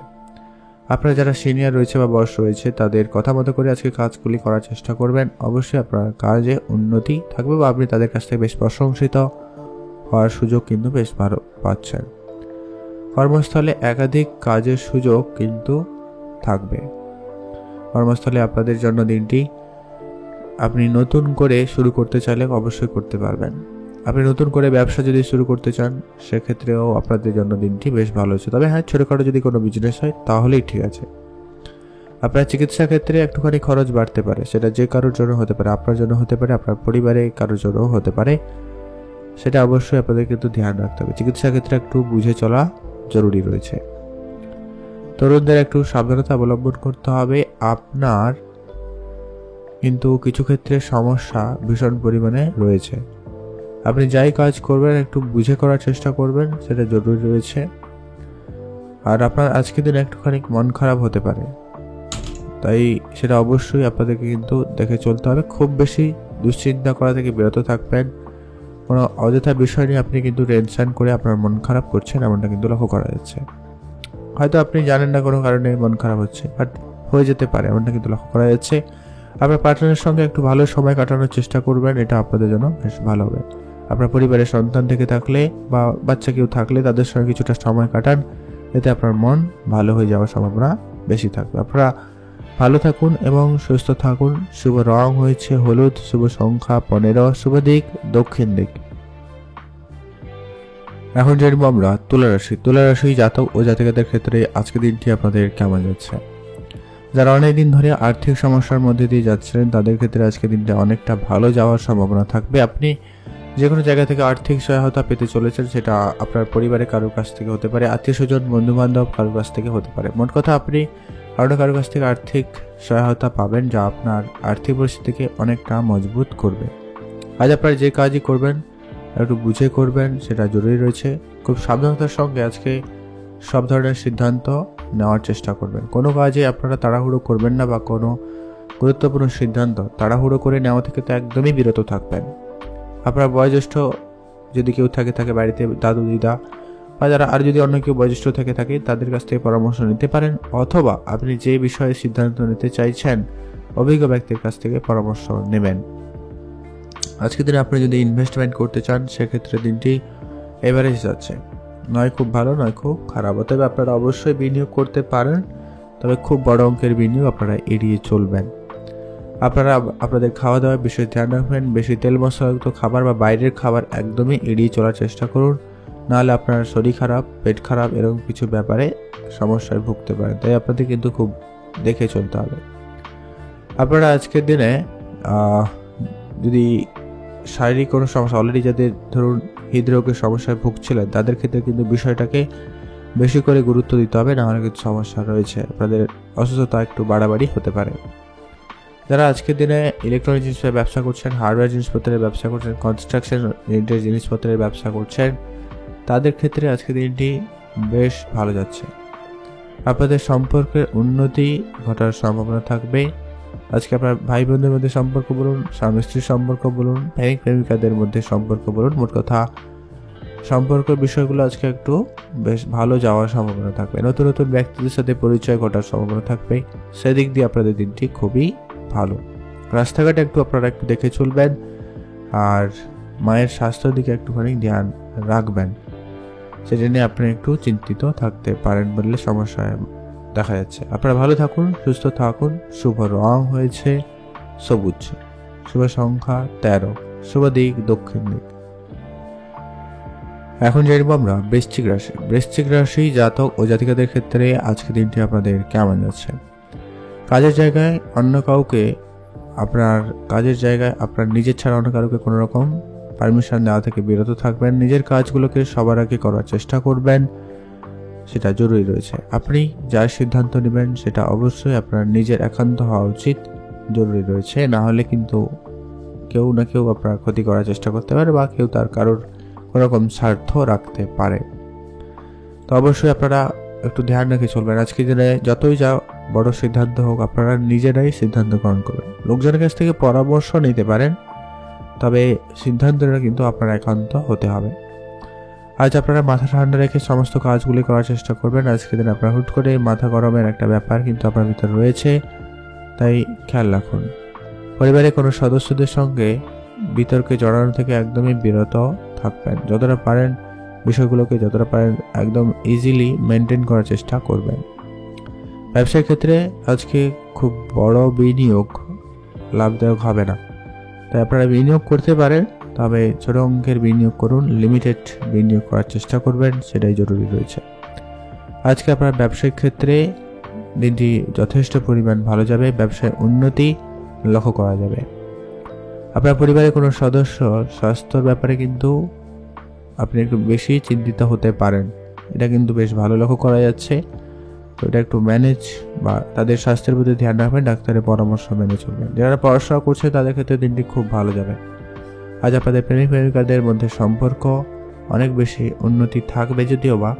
আপনারা যারা সিনিয়র রয়েছে বা বয়স রয়েছে তাদের কথা মতো করে আজকে কাজগুলি করার চেষ্টা করবেন। অবশ্যই আপনার কাজে উন্নতি থাকবে বা আপনি তাদের কাছ থেকে বেশ প্রশংসিত হওয়ার সুযোগ কিন্তু বেশ ভালো পাচ্ছেন। কর্মস্থলে একাধিক কাজের সুযোগ কিন্তু থাকবে। কর্মস্থলে আপনাদের জন্য দিনটি আপনি নতুন করে শুরু করতে চাইলে অবশ্যই করতে পারবেন। আপনি নতুন করে ব্যবসা যদি শুরু করতে চান সেক্ষেত্রেও আপনাদের জন্য দিনটি বেশ ভালো হচ্ছে। তবে হ্যাঁ, ছোটোখাটো যদি কোনো বিজনেস হয় তাহলেই ঠিক আছে। আপনার চিকিৎসা ক্ষেত্রে একটুখানি খরচ বাড়তে পারে, সেটা যে কারোর জন্য হতে পারে, আপনার জন্য হতে পারে, আপনার পরিবারে কারোর জন্য হতে পারে। সেটা অবশ্যই আপনাদের কিন্তু ধ্যান রাখতে হবে। চিকিৎসা ক্ষেত্রে একটু বুঝে চলা জরুরি রয়েছে। তরুণদের একটু সাবধানতা অবলম্বন করতে হবে। আপনার কিন্তু কিছু ক্ষেত্রে সমস্যা ভীষণ পরিমাণে রয়েছে। আপনি যাই কাজ করবেন একটু বুঝে করার চেষ্টা করবেন, সেটা জরুরি রয়েছে। আর আপনার আজকের দিন একটুখানি মন খারাপ হতে পারে, তাই সেটা অবশ্যই আপনাদেরকে কিন্তু দেখে চলতে হবে। খুব বেশি দুশ্চিন্তা করা থেকে বিরত থাকবেন। কোনো অযথা বিষয় নিয়ে আপনি কিন্তু টেনশন করে আপনার মন খারাপ করছেন এমনটা কিন্তু লক্ষ্য করা যাচ্ছে। হয়তো আপনি জানেন না কোনো কারণে মন খারাপ হচ্ছে, বাট হয়ে যেতে পারে এমনটা কিন্তু লক্ষ্য করা যাচ্ছে। আপনার পার্টনারের সঙ্গে একটু ভালো সময় কাটানোর চেষ্টা করবেন, এটা আপনাদের জন্য বেশ ভালো হবে। আপনার পরিবারের সন্তান থেকে থাকলে বা বাচ্চা কেউ থাকলে তাদের সঙ্গে কিছুটা সময় কাটান, এতে আপনার মন ভালো হয়ে যাওয়ার সম্ভাবনা বেশি থাকবে। আপনারা ভালো থাকুন এবং সুস্থ থাকুন। শুভ রং হয়েছে হলুদ, শুভ সংখ্যা 15, শুভ দিক দক্ষিণ দিক। এখন জানবো আমরা তুলা রাশি। তুলা রাশি জাতক ও জাতিকাদের ক্ষেত্রে আজকের দিনটি আপনাদের কেমন যাচ্ছে? যারা অনেকদিন ধরে আর্থিক সমস্যার মধ্যে দিয়ে যাচ্ছিলেন তাদের ক্ষেত্রে আজকের দিনটা অনেকটা ভালো যাওয়ার সম্ভাবনা থাকবে। আপনি যে কোনো জায়গা থেকে আর্থিক সহায়তা পেতে চলেছেন, সেটা আপনার পরিবারের কারোর কাছ থেকে হতে পারে, আত্মীয় স্বজন বন্ধু বান্ধব কারোর কাছ থেকে হতে পারে। মোট কথা আপনি কারোর কাছ থেকে আর্থিক সহায়তা পাবেন, যা আপনার আর্থিক পরিস্থিতিকে অনেকটা মজবুত করবে। আজ আপনার যে কাজই করবেন একটু বুঝে করবেন, সেটা জরুরি রয়েছে। খুব সাবধানতার সঙ্গে আজকে সব ধরনের সিদ্ধান্ত নেওয়ার চেষ্টা করবেন। কোনো কাজে আপনারা তাড়াহুড়ো করবেন না বা কোনো গুরুত্বপূর্ণ সিদ্ধান্ত তাড়াহুড়ো করে নেওয়া থেকে তো একদমই বিরত থাকবেন। আপনার বয়োজ্যেষ্ঠ যদি কেউ থাকে বাড়িতে, দাদু দিদা বা যারা আর যদি অন্য কেউ বয়োজ্যেষ্ঠ থাকে তাদের কাছ থেকে পরামর্শ নিতে পারেন, অথবা আপনি যে বিষয়ে সিদ্ধান্ত নিতে চাইছেন অভিজ্ঞ ব্যক্তির কাছ থেকে পরামর্শ নেবেন। আজকের দিনে আপনি যদি ইনভেস্টমেন্ট করতে চান সেক্ষেত্রে দিনটি এভারেজ যাচ্ছে, নয় খুব ভালো নয় খুব খারাপ। তবে আপনারা অবশ্যই বিনিয়োগ করতে পারেন, তবে খুব বড় অঙ্কের বিনিয়োগ আপনারা এড়িয়ে চলবেন। আপনারা আপনাদের খাওয়া দাওয়ার বিষয়ে ধ্যান রাখবেন। বেশি তেল মশলাযুক্ত খাবার বা বাইরের খাবার একদমই এড়িয়ে চলার চেষ্টা করুন, নাহলে আপনার শরীর খারাপ, পেট খারাপ এরকম কিছু ব্যাপারে সমস্যায় ভুগতে পারেন। তাই আপনাদের কিন্তু খুব দেখে চলতে হবে। আপনারা আজকের দিনে যদি শারীরিক কোনো সমস্যা, অলরেডি যাদের ধরুন হৃদরোগের সমস্যায় ভুগছিলেন তাদের ক্ষেত্রে কিন্তু বিষয়টাকে বেশি করে গুরুত্ব দিতে হবে, নাহলে কিন্তু সমস্যা রয়েছে, আপনাদের অসুস্থতা একটু বাড়াবাড়ি হতে পারে। যারা আজকের দিনে ইলেকট্রনিক জিনিসপত্রের ব্যবসা করছেন, হার্ডওয়্যার জিনিসপত্রের ব্যবসা করছেন, কনস্ট্রাকশন রিলেটেড জিনিসপত্রের ব্যবসা করছেন, তাদের ক্ষেত্রে আজকের দিনটি বেশ ভালো যাচ্ছে। আপনাদের সম্পর্কের উন্নতি ঘটার সম্ভাবনা থাকবে। আজকে আপনার ভাই বোনদের মধ্যে সম্পর্ক বলুন, স্বামী স্ত্রীর সম্পর্ক বলুন, প্রেমিক প্রেমিকাদের মধ্যে সম্পর্ক বলুন, মোট কথা সম্পর্কের বিষয়গুলো আজকে একটু বেশ ভালো যাওয়ার সম্ভাবনা থাকবে। নতুন নতুন ব্যক্তিদের সাথে পরিচয় ঘটার সম্ভাবনা থাকবে, সেদিক দিয়ে আপনাদের দিনটি খুবই ভালো। রাস্তাঘাটে আপনারা একটু দেখে চলবেন, আর মায়ের স্বাস্থ্যের দিকে একটুখানি ধ্যান রাখবেন, সেটা নিয়ে আপনি একটু চিন্তিত থাকতে পারেন বললে সমস্যা দেখা যাচ্ছে। আপনারা ভালো থাকুন, সুস্থ থাকুন। শুভ রং হয়েছে সবুজ, শুভ সংখ্যা 13, শুভ দিক দক্ষিণ দিক। এখন জানবো আমরা বৃশ্চিক রাশি। বৃশ্চিক রাশি জাতক ও জাতিকাদের ক্ষেত্রে আজকের দিনটি আপনাদের কেমন যাচ্ছে? কাজের জায়গায় অন্য কাউকে আপনার কাজের জায়গায় আপনার নিজের ছাড়া অন্য কারোকে কোনো রকম পারমিশন দেওয়া থেকে বিরত থাকবেন। নিজের কাজগুলোকে সবার আগে করার চেষ্টা করবেন, সেটা জরুরি রয়েছে। আপনি যার সিদ্ধান্ত নেবেন সেটা অবশ্যই আপনার নিজের একান্ত হওয়া উচিত, জরুরি রয়েছে। না হলে কিন্তু কেউ না কেউ আপনার ক্ষতি করার চেষ্টা করতে পারে বা কেউ তার কারোর কোনো রকম স্বার্থ রাখতে পারে। তো অবশ্যই আপনারা একটু ধ্যান রেখে চলবেন। আজকে দিনে যতই যা বড় সিদ্ধান্ত হোক আপনারা নিজেরাই সিদ্ধান্ত গ্রহণ করবেন। লোকজনের কাছ থেকে পরামর্শ নিতে পারেন, তবে সিদ্ধান্তটা কিন্তু আপনার একান্ত হতে হবে। আজ আপনারা মাথা ঠান্ডা রেখে সমস্ত কাজগুলি করার চেষ্টা করবেন। আজকে দিন আপনার হুট করে মাথা গরমের একটা ব্যাপার কিন্তু আপনার ভিতরে রয়েছে, তাই খেয়াল রাখুন। পরিবারের কোনো সদস্যদের সঙ্গে বিতর্কে জড়ানো থেকে একদমই বিরত থাকবেন। যতটা পারেন বিষয়গুলোকে যতটা পারেন একদম ইজিলি মেনটেন করার চেষ্টা করবেন। ব্যবসার ক্ষেত্রে আজকে খুব বড় বিনিয়োগ লাভদায়ক হবে না, তাই আপনারা বিনিয়োগ করতে পারেন, তবে ছোট অঙ্কের বিনিয়োগ করুন, লিমিটেড বিনিয়োগ করার চেষ্টা করবেন, সেটাই জরুরি রয়েছে। আজকে আপনার ব্যবসায়িক ক্ষেত্রে দিনটি যথেষ্ট পরিমাণ ভালো যাবে, ব্যবসায় উন্নতি লক্ষ্য করা যাবে। আপনার পরিবারের কোনো সদস্য স্বাস্থ্যের ব্যাপারে কিন্তু আপনি একটু বেশি চিন্তিত হতে পারেন, এটা কিন্তু বেশ ভালো লক্ষ্য করা যাচ্ছে। তো এটা একটু ম্যানেজ বা তাদের স্বাস্থ্যের প্রতি ধ্যান রাখবেন, ডাক্তারের পরামর্শ মেনে চলবেন। যারা পড়াশোনা করছে তাদের ক্ষেত্রে দিনটি খুব ভালো যাবে। আজ আপনাদের প্রেমিক প্রেমিকাদের মধ্যে সম্পর্ক অনেক বেশি উন্নতি থাকবে যদিও বা,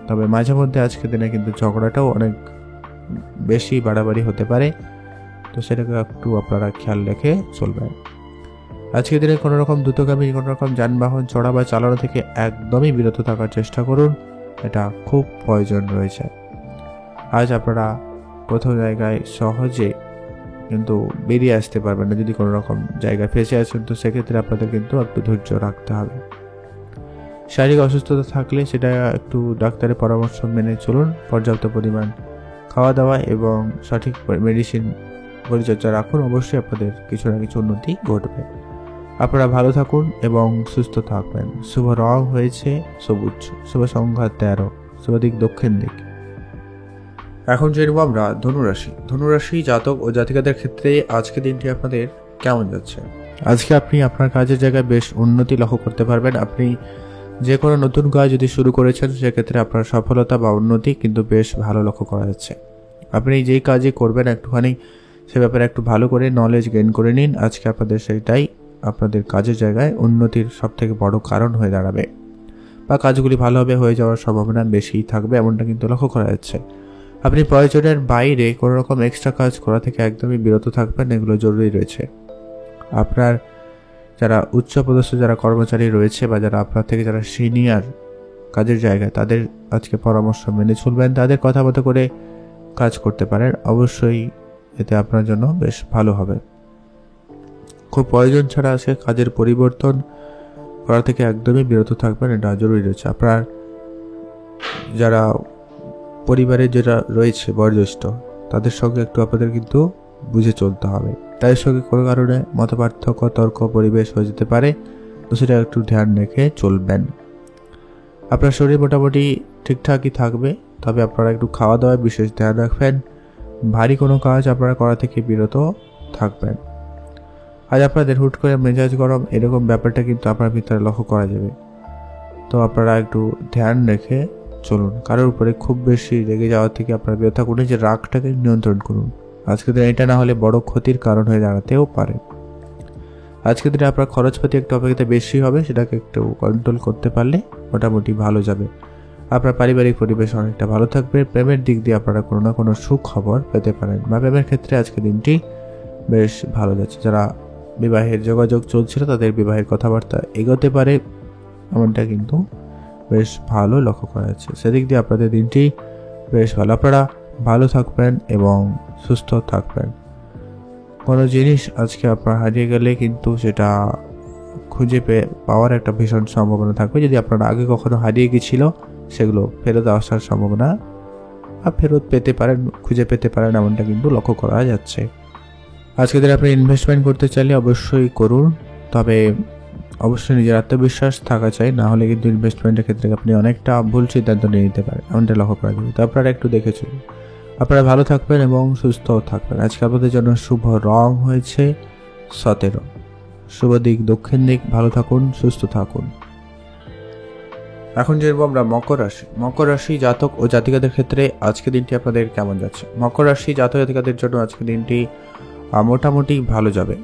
তবে মাঝে মধ্যে আজকে দিনে কিন্তু ঝগড়াটাও অনেক বেশি বাড়াবাড়ি হতে পারে, তো সেটাকে একটু আপনারা খেয়াল রেখে চলবেন। আজকের দিনে কোনো রকম দ্রুতগামী কোনো রকম যানবাহন চড়া বা চালানো থেকে একদমই বিরত থাকার চেষ্টা করুন, এটা খুব প্রয়োজন রয়েছে। আজ আপনারা কোথাও জায়গায় সহজে কিন্তু বেরিয়ে আসতে পারবেন না। যদি কোনো রকম জায়গায় ফেসে আছেন তো সেক্ষেত্রে আপনাদের কিন্তু একটু ধৈর্য রাখতে হবে। শারীরিক অসুস্থতা থাকলে সেটা একটু ডাক্তারের পরামর্শ মেনে চলুন। পর্যাপ্ত পরিমাণ খাওয়া দাওয়া এবং সঠিক মেডিসিন পরিচর্যা রাখুন, অবশ্যই আপনাদের কিছু না কিছু উন্নতি ঘটবে। আপনারা ভালো থাকুন এবং সুস্থ থাকবেন। শুভ রং হয়েছে সবুজ, শুভ সংখ্যা 13, শুভ দিক দক্ষিণ দিক। এখন জেনে নেব আমরা ধনুরাশি। ধনুরাশি জাতক ও জাতিকাদের ক্ষেত্রে আজকে দিনটি আপনাদের কেমন যাচ্ছে। আজকে আপনি আপনার কাজের জায়গায় বেশ উন্নতি লক্ষ্য করতে পারবেন। আপনি যে কোনো নতুন কাজ যদি শুরু করেছেন সেক্ষেত্রে আপনার সফলতা বা উন্নতি কিন্তু বেশ ভালো লক্ষ্য করা যাচ্ছে। আপনি যেই কাজই করবেন একটুখানি সে ব্যাপারে একটু ভালো করে নলেজ গেইন করে নিন। আজকে আপনাদের সেইটাই আপনাদের কাজের জায়গায় উন্নতির সবথেকে বড় কারণ হয়ে দাঁড়াবে, বা কাজগুলি ভালোভাবে হয়ে যাওয়ার সম্ভাবনা বেশিই থাকবে, এমনটা কিন্তু লক্ষ্য করা যাচ্ছে। আপনি প্রয়োজনের বাইরে কোনো রকম এক্সট্রা কাজ করা থেকে একদমই বিরত থাকবেন, এগুলো জরুরি রয়েছে। আপনার যারা উচ্চপদস্থ যারা কর্মচারী রয়েছে বা যারা আপনার থেকে যারা সিনিয়র কাজের জায়গায়, তাদের আজকে পরামর্শ মেনে চলবেন, তাদের কথা মতো করে কাজ করতে পারেন, অবশ্যই এতে আপনার জন্য বেশ ভালো হবে। খুব প্রয়োজন ছাড়া আজকে কাজের পরিবর্তন করা থেকে একদমই বিরত থাকবেন, এটা জরুরি রয়েছে। আপনার যারা পরিবারের যেটা রয়েছে বয়োজ্যেষ্ঠ তাদের সঙ্গে একটু আপনাদের কিন্তু বুঝে চলতে হবে। তাদের সঙ্গে কোনো কারণে মতপার্থক্য তর্ক পরিবেশ হয়ে যেতে পারে, তো সেটা একটু ধ্যান রেখে চলবেন। আপনার শরীর মোটামুটি ঠিকঠাকই থাকবে, তবে আপনারা একটু খাওয়া দাওয়ায় বিশেষ ধ্যান রাখবেন। ভারী কোনো কাজ আপনারা করা থেকে বিরত থাকবেন। আজ আপনাদের হুট করে মেজাজ গরম এরকম ব্যাপারটা কিন্তু আপনার ভিতরে লক্ষ্য করা যাবে, তো আপনারা একটু ধ্যান রেখে চলুন। কারোর উপরে খুব বেশি রেগে যাওয়ার থেকে আপনারা বিরত থাকুন, যে রাগটাকে নিয়ন্ত্রণ করুন। আজকের দিনে এটা না হলে বড় ক্ষতির কারণ হয়ে দাঁড়াতেও পারে। আজকের দিনে আপনার খরচপাতি একটু অপেক্ষা বেশি হবে, সেটাকে একটু কন্ট্রোল করতে পারলে মোটামুটি ভালো যাবে। আপনার পারিবারিক পরিবেশ অনেকটা ভালো থাকবে। প্রেমের দিক দিয়ে আপনারা কোনো না কোনো সুখবর পেতে পারেন, বা প্রেমের ক্ষেত্রে আজকের দিনটি বেশ ভালো যাচ্ছে। যারা বিবাহের যোগাযোগ চলছিল তাদের বিবাহের কথাবার্তা এগোতে পারে, এমনটা কিন্তু বেশ ভালো লক্ষ্য করা যাচ্ছে। সেদিক দিয়ে আপনাদের দিনটি বেশ ভালো। আপনারা ভালো থাকবেন এবং সুস্থ থাকবেন। কোনো জিনিস আজকে আপনার হারিয়ে গেলে কিন্তু সেটা খুঁজে পাওয়ার একটা ভীষণ সম্ভাবনা থাকবে। যদি আপনারা আগে কখনো হারিয়ে গিয়েছিল সেগুলো ফেরত আসার সম্ভাবনা বা ফেরত পেতে পারেন, খুঁজে পেতে পারেন, এমনটা কিন্তু লক্ষ্য করা যাচ্ছে। আজকে দিনে আপনি ইনভেস্টমেন্ট করতে চাইলে অবশ্যই করুন, তবে অবশ্যই নিজের আত্মবিশ্বাস থাকা চাই, না হলে কিন্তু ইনভেস্টমেন্টের ক্ষেত্রে আপনি অনেকটা ভুল সিদ্ধান্ত নিয়ে নিতে পারেন, এমনটা লক্ষ্য করা যাবে। তো আপনারা একটু দেখে চলুন। আপনারা ভালো থাকবেন এবং সুস্থ থাকবেন। আজকে আপনাদের জন্য শুভ রং হয়েছে 17, শুভ দিক দক্ষিণ দিক। ভালো থাকুন, সুস্থ থাকুন। এখন জানবো আমরা মকর রাশি জাতক ও জাতিকাদের ক্ষেত্রে আজকে দিনটি আপনাদের কেমন যাচ্ছে। মকর রাশি জাতক জাতিকাদের জন্য আজকে দিনটি মোটামুটি ভালো যাবে,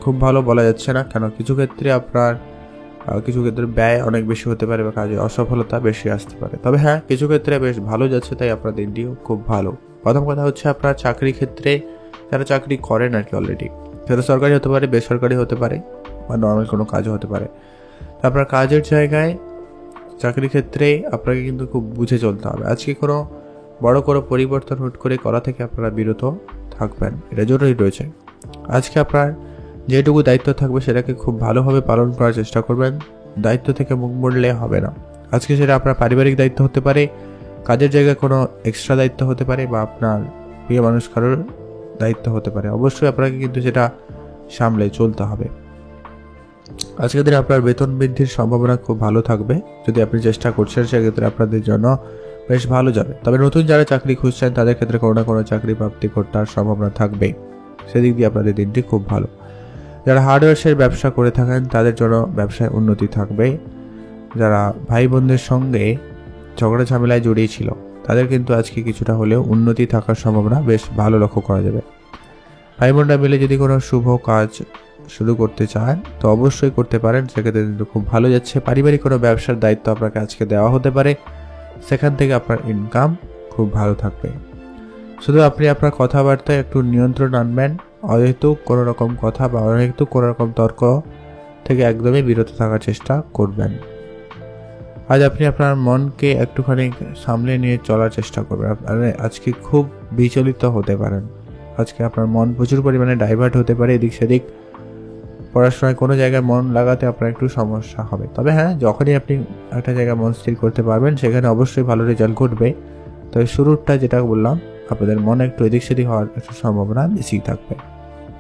খুব ভালো বলা যাচ্ছে না, কেন কিছু ক্ষেত্রে আপনার কিছু ক্ষেত্রে ব্যয় অনেক বেশি হতে পারে বা কাজে অসফলতা বেশি আসতে পারে। তবে হ্যাঁ, কিছু ক্ষেত্রে বেশ ভালো যাচ্ছে, তাই আপনার দিনটিও খুব ভালো। প্রথম কথা হচ্ছে আপনার চাকরি ক্ষেত্রে যারা চাকরি করেন আর কি অলরেডি, সেটা সরকারি হতে পারে, বেসরকারি হতে পারে বা নর্মাল কোনো কাজও হতে পারে। তো আপনার কাজের জায়গায় চাকরি ক্ষেত্রে আপনাকে কিন্তু খুব বুঝে চলতে হবে। আজকে কোনো বড় কোনো পরিবর্তন হুট করে করা থেকে আপনারা বিরত থাকবেন, এটা জরুরি রয়েছে। আজকে আপনার যেটুকু দায়িত্ব থাকবে সেটাকে খুব ভালোভাবে পালন করার চেষ্টা করবেন, দায়িত্ব থেকে মুখ মোড়লে হবে না। আজকে সেটা আপনার পারিবারিক দায়িত্ব হতে পারে, কাজের জায়গায় কোনো এক্সট্রা দায়িত্ব হতে পারে, বা আপনার প্রিয় মানুষ কারোর দায়িত্ব হতে পারে। অবশ্যই আপনাকে কিন্তু সেটা সামলে চলতে হবে। আজকের দিনে আপনার বেতন বৃদ্ধির সম্ভাবনা খুব ভালো থাকবে। যদি আপনি চেষ্টা করছেন সেক্ষেত্রে আপনাদের জন্য বেশ ভালো যাবে। তবে নতুন যারা চাকরি খুঁজছেন তাদের ক্ষেত্রে কোনো না কোনো চাকরি প্রাপ্তি ঘটার সম্ভাবনা থাকবে, সেদিক দিয়ে আপনাদের দিনটি খুব ভালো। যারা হার্ডওয়্যার্সের ব্যবসা করে থাকেন তাদের জন্য ব্যবসায় উন্নতি থাকবে। যারা ভাই বোনদের সঙ্গে ঝগড়া ঝামেলায় জড়িয়েছিল তাদের কিন্তু আজকে কিছুটা হলেও উন্নতি থাকার সম্ভাবনা বেশ ভালো লক্ষ্য করা যাবে। ভাই বোনরা মিলে যদি কোনো শুভ কাজ শুরু করতে চান তো অবশ্যই করতে পারেন, সেক্ষেত্রে কিন্তু খুব ভালো যাচ্ছে। পারিবারিক কোনো ব্যবসার দায়িত্ব আপনাকে আজকে দেওয়া হতে পারে, সেখান থেকে আপনার ইনকাম খুব ভালো থাকবে। শুধু আপনি আপনার কথাবার্তায় একটু নিয়ন্ত্রণ আনবেন, অহেতুক কোনো রকম কথা বা অহেতুক কোনো রকম তর্ক থেকে একদমই বিরত থাকার চেষ্টা করবেন। আজ আপনি আপনার মনকে একটুখানি সামলে নিয়ে চলার চেষ্টা করবেন। আজকে খুব বিচলিত হতে পারেন, আজকে আপনার মন প্রচুর পরিমাণে ডাইভার্ট হতে পারে এদিক সেদিক। পড়াশোনায় কোনো জায়গায় মন লাগাতে আপনার একটু সমস্যা হবে। তবে হ্যাঁ, যখনই আপনি একটা জায়গায় মন স্থির করতে পারবেন সেখানে অবশ্যই ভালো রেজাল্ট ঘটবে। তবে শুরুটা যেটা বললাম, আপনাদের মনে একটু এদিক সেদিক হওয়ার একটু সম্ভাবনা বেশি থাকবে।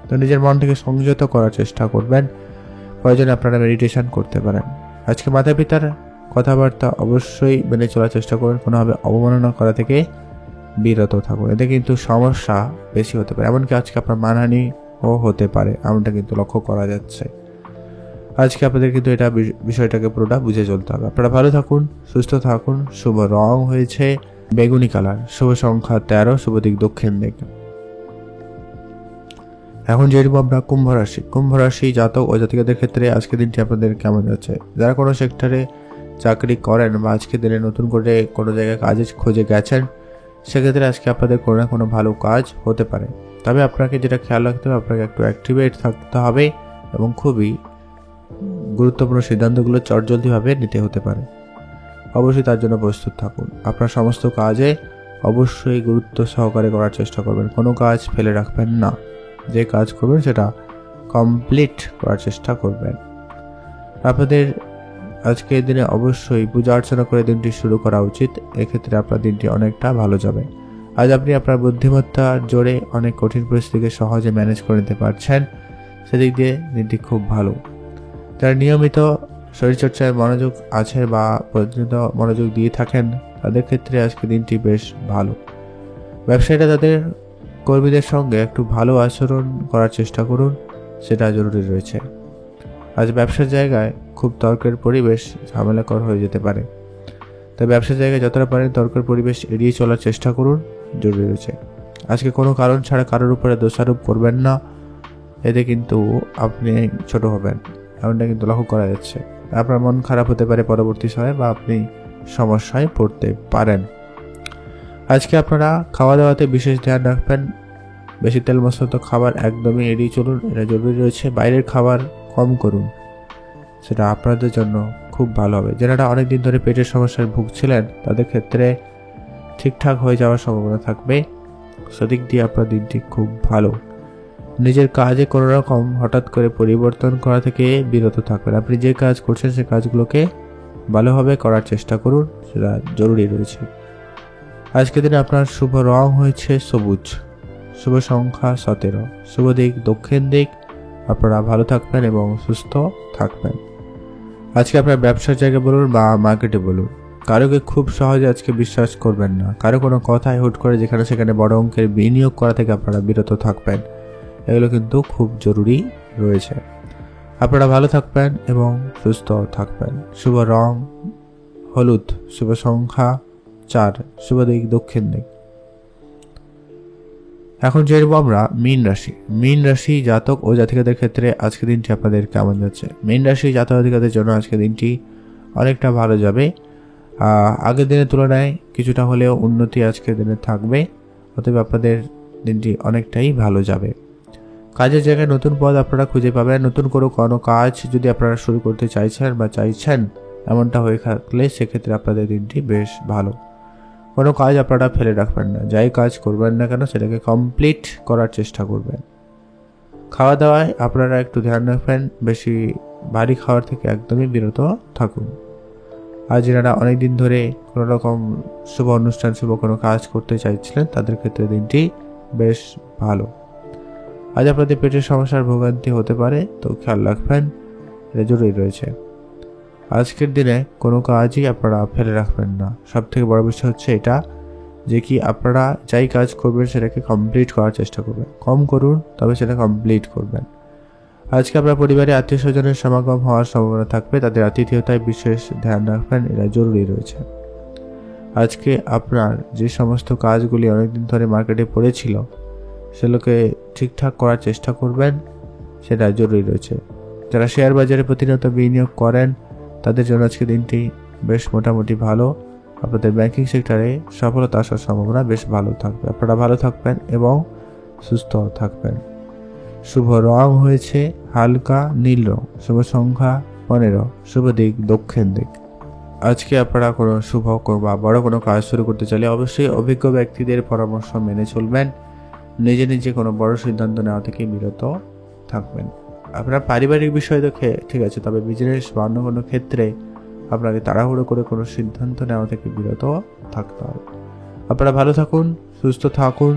তো নিজের মন থেকে সংযত করার চেষ্টা করবেন, প্রয়োজনে আপনারা মেডিটেশন করতে পারেন। আজকে মাতা পিতার কথাবার্তা অবশ্যই মেনে চলার চেষ্টা করবেন, কোনোভাবে অবমাননা করা থেকে বিরত থাকুন, এতে কিন্তু সমস্যা বেশি হতে পারে। এমনকি আজকে আপনার মানহানি হতে পারে, এমনটা কিন্তু লক্ষ্য করা যাচ্ছে। আজকে আপনাদের কিন্তু এটা বিষয়টাকে পুরোটা বুঝে চলতে হবে। আপনারা ভালো থাকুন, সুস্থ থাকুন। শুভ রং হয়েছে বেগুনি কালার, শুভ সংখ্যা 13, শুভ দিক দক্ষিণ দিক। এখন যেরকম আমরা কুম্ভ রাশি জাতক ও জাতিকাদের ক্ষেত্রে আজকে দিনটি আপনাদের কেমন যাচ্ছে। যারা কোনো সেক্টরে চাকরি করেন বা আজকে দিনে নতুন করে কোনো জায়গায় কাজে খোঁজে গেছেন, সেক্ষেত্রে আজকে আপনাদের কোনো না কোনো ভালো কাজ হতে পারে। তবে আপনাকে যেটা খেয়াল রাখতে হবে, আপনাকে একটু অ্যাক্টিভেট থাকতে হবে এবং খুবই গুরুত্বপূর্ণ সিদ্ধান্তগুলো চটজলদিভাবে নিতে হতে পারে। অবশ্যই তার জন্য প্রস্তুত থাকুন। আপনার সমস্ত কাজে অবশ্যই গুরুত্ব সহকারে করার চেষ্টা করবেন, কোনো কাজ ফেলে রাখবেন না। যে কাজ করবেন সেটা কমপ্লিট করার চেষ্টা করবেন। আপনাদের আজকের দিনে অবশ্যই পূজা অর্চনা করে দিনটি শুরু করা উচিত, এক্ষেত্রে আপনার দিনটি অনেকটা ভালো যাবে। আজ আপনি আপনার বুদ্ধিমত্তার জোরে অনেক কঠিন পরিস্থিতিকে সহজে ম্যানেজ করে নিতে পারছেন, সেদিক দিয়ে দিনটি খুব ভালো। যারা নিয়মিত শরীরচর্চায় মনোযোগ আছে বা প্রতিনিয়ত মনোযোগ দিয়ে থাকেন তাদের ক্ষেত্রে আজকে দিনটি বেশ ভালো। ব্যবসায়ীরা তাদের কর্মীদের সঙ্গে একটু ভালো আচরণ করার চেষ্টা করুন, সেটা জরুরি রয়েছে। আজ ব্যবসার জায়গায় খুব তর্কের পরিবেশ ঝামেলাকর হয়ে যেতে পারে, তাই ব্যবসার জায়গায় যতটা পারেন তর্কের পরিবেশ এড়িয়ে চলার চেষ্টা করুন, জরুরি রয়েছে। আজকে কোনো কারণ ছাড়া কারোর উপরে দোষারোপ করবেন না, এতে কিন্তু আপনি ছোট হবেন, এমনটা কিন্তু লক্ষ্য করা যাচ্ছে। আপনার মন খারাপ হতে পারে পরবর্তী সময়ে, বা আপনি সমস্যায় পড়তে পারেন। আজকে আপনারা খাওয়া দাওয়াতে বিশেষ ধ্যান রাখবেন, বেশি তেল মশলাযুক্ত খাবার একদমই এড়িয়ে চলুন, এটা জরুরি রয়েছে। বাইরের খাবার কম করুন, সেটা আপনাদের জন্য খুব ভালো হবে। যারা অনেকদিন ধরে পেটের সমস্যায় ভুগছিলেন তাদের ক্ষেত্রে ঠিকঠাক হয়ে যাওয়ার সম্ভাবনা থাকবে, সেদিক দিয়ে আপনার দিনটি খুব ভালো। নিজের কাজে কোনো রকম হঠাৎ করে পরিবর্তন করা থেকে বিরত থাকবেন। আপনি যে কাজ করছেন সেই কাজগুলোকে ভালোভাবে করার চেষ্টা করুন, সেটা জরুরি রয়েছে। আজকের দিনে আপনার শুভ রং হয়েছে সবুজ, শুভ সংখ্যা 17, শুভ দিক দক্ষিণ দিক। আপনারা ভালো থাকবেন এবং সুস্থ থাকবেন। আজকে আপনার ব্যবসার জায়গায় বলুন বা মার্কেটে বলুন, কারোকে খুব সহজে আজকে বিশ্বাস করবেন না। কারো কোনো কথায় হুট করে যেখানে সেখানে বড় অঙ্কের বিনিয়োগ করা থেকে আপনারা বিরত থাকবেন। এগুলো কিন্তু খুব জরুরি রয়েছে। আপনারা ভালো থাকবেন এবং সুস্থ থাকবেন। শুভ রং হলুদ, শুভ সংখ্যা 4, শুভ দিক দক্ষিণ দিক। এখন যেরকম আমরা মীন রাশি জাতক ও জাতিকাদের ক্ষেত্রে আজকের দিনটি আপনাদের কেমন যাচ্ছে? মীন রাশি জাতক জাতিকাদের জন্য আজকের দিনটি অনেকটা ভালো যাবে। আগের দিনের তুলনায় কিছুটা হলেও উন্নতি আজকের দিনে থাকবে, অতএব আপনাদের দিনটি অনেকটাই ভালো যাবে। কাজের জায়গায় নতুন পদ আপনারা খুঁজে পাবেন। নতুন কোনো কাজ যদি আপনারা শুরু করতে চাইছেন এমনটা হয়ে থাকলে সেক্ষেত্রে আপনাদের দিনটি বেশ ভালো। কোনো কাজ আপনারা ফেলে রাখবেন না, যাই কাজ করবেন না কেন সেটাকে কমপ্লিট করার চেষ্টা করবেন। খাওয়া দাওয়ায় আপনারা একটু ধ্যান রাখবেন, বেশি ভারী খাওয়ার থেকে একদমই বিরত থাকুন। আর যারা অনেকদিন ধরে কোনো রকম শুভ অনুষ্ঠান, শুভ কোনো কাজ করতে চাইছিলেন তাদের ক্ষেত্রে দিনটি বেশ ভালো। আজ আপনাদের পেটের সমস্যার ভোগান্তি হতে পারে, তো খেয়াল রাখবেন, এটা জরুরি রয়েছে। আজকের দিনে কোনো কাজই আপনারা ফেলে রাখবেন না। সব থেকে বড় বিষয় হচ্ছে এটা যে কি আপনারা যাই কাজ করবেন সেটাকে কমপ্লিট করার চেষ্টা করবেন। কম করুন, তবে সেটা কমপ্লিট করবেন। আজকে আপনার পরিবারে আত্মীয় স্বজনের সমাগম হওয়ার সম্ভাবনা থাকবে, তাদের আতিথেয়তায় বিশেষ ধ্যান রাখবেন, এটা জরুরি রয়েছে। আজকে আপনার যে সমস্ত কাজগুলি অনেকদিন ধরে মার্কেটে পড়েছিল সেগুলোকে ঠিকঠাক করার চেষ্টা করবেন, সেটা জরুরি রয়েছে। যারা শেয়ার বাজারে প্রতিনিয়ত বিনিয়োগ করেন তাদের জন্য আজকে দিনটি বেশ মোটামুটি ভালো। আপনাদের ব্যাংকিং সেক্টরে সফলতা আসার সম্ভাবনা বেশ ভালো থাকবে। আপনারা ভালো থাকবেন এবং সুস্থ থাকবেন। শুভ রং হয়েছে হালকা নীল রং, শুভ সংখ্যা 15, শুভ দিক দক্ষিণ দিক। আজকে আপনারা কোনো শুভ বা বড় কোনো কাজ শুরু করতে চাইলে অবশ্যই অভিজ্ঞ ব্যক্তিদের পরামর্শ মেনে চলবেন। নিজে কোনো বড় সিদ্ধান্ত নেওয়া থেকে বিরত থাকবেন। আপনার পারিবারিক বিষয় তো ঠিক আছে, তবে বিজনেস বা অন্য কোনো ক্ষেত্রে আপনাকে তাড়াহুড়ো করে কোনো সিদ্ধান্ত নেওয়া থেকে বিরত থাকতে হবে। আপনারা ভালো থাকুন, সুস্থ থাকুন,